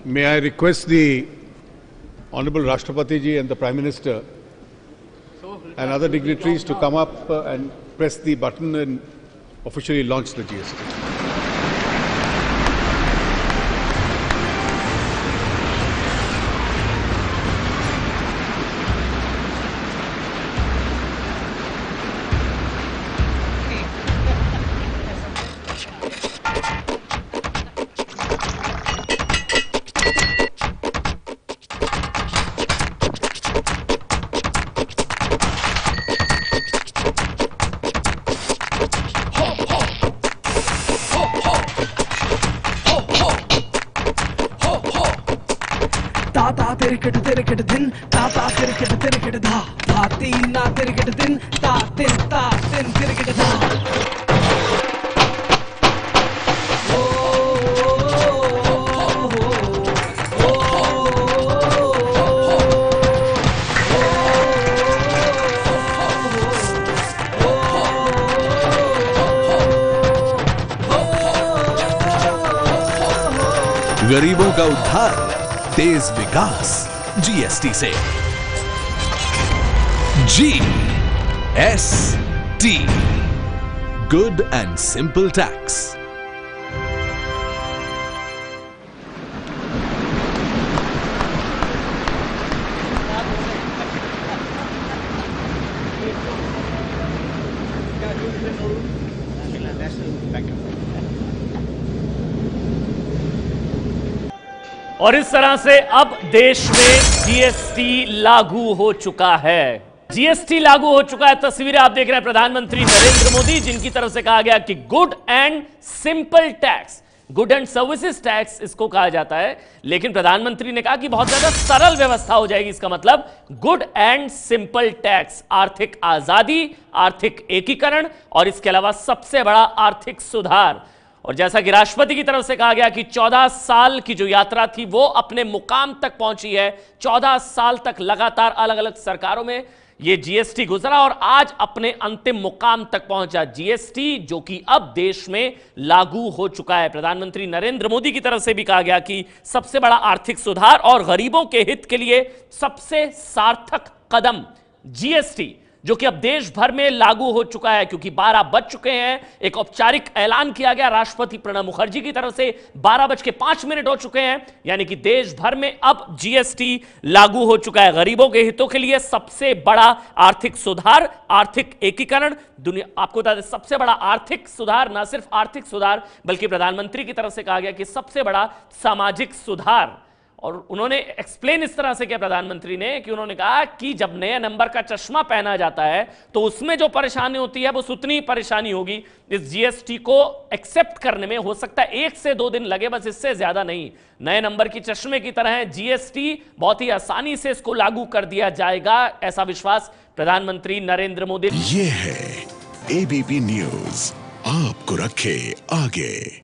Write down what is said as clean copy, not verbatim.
May I request the Honorable Rashtrapati Ji and the Prime Minister and other dignitaries to come up and press the button and officially launch the GST. ताता तिरकट दिन ताता तिरकट धा धा तीन ना तिरकट दिन ता तिन तिरकट धा गरीबों का उद्धार, तेज विकास जीएसटी से। GST, good and simple tax. और इस तरह से अब देश में जीएसटी लागू हो चुका है। जीएसटी लागू हो चुका है। तस्वीरें आप देख रहे हैं प्रधानमंत्री नरेंद्र मोदी, जिनकी तरफ से कहा गया कि good and simple tax, good and services tax इसको कहा जाता है, लेकिन प्रधानमंत्री ने कहा कि बहुत ज्यादा सरल व्यवस्था हो जाएगी। इसका मतलब गुड एंड सिंपल टैक्स, आर्थिक आजादी, आर्थिक एकीकरण और इसके अलावा सबसे बड़ा आर्थिक सुधार। और जैसा कि राष्ट्रपति की तरफ से कहा गया कि 14 साल की जो यात्रा थी वो अपने मुकाम तक पहुंची है। 14 साल तक लगातार अलग अलग सरकारों में ये जीएसटी गुजरा और आज अपने अंतिम मुकाम तक पहुंचा जीएसटी, जो कि अब देश में लागू हो चुका है। प्रधानमंत्री नरेंद्र मोदी की तरफ से भी कहा गया कि सबसे बड़ा आर्थिक सुधार और गरीबों के हित के लिए सबसे सार्थक कदम जीएसटी, जो कि अब देश भर में लागू हो चुका है, क्योंकि 12 बज चुके हैं। एक औपचारिक ऐलान किया गया राष्ट्रपति प्रणब मुखर्जी की तरफ से, 12:05 हो चुके हैं, यानी कि देश भर में अब जीएसटी लागू हो चुका है। गरीबों के हितों के लिए सबसे बड़ा आर्थिक सुधार, आर्थिक एकीकरण। दुनिया आपको बता दें, सबसे बड़ा आर्थिक सुधार, ना सिर्फ आर्थिक सुधार बल्कि प्रधानमंत्री की तरफ से कहा गया कि सबसे बड़ा सामाजिक सुधार। और उन्होंने एक्सप्लेन इस तरह से किया प्रधानमंत्री ने कि उन्होंने कहा कि जब नए नंबर का चश्मा पहना जाता है तो उसमें जो परेशानी होती है वो उतनी ही परेशानी होगी इस जीएसटी को एक्सेप्ट करने में। हो सकता है 1 से 2 दिन लगे, बस इससे ज्यादा नहीं। नए नंबर की चश्मे की तरह है जीएसटी, बहुत ही आसानी से इसको लागू कर दिया जाएगा, ऐसा विश्वास प्रधानमंत्री नरेंद्र मोदी। ये है एबीपी न्यूज, आपको रखे आगे।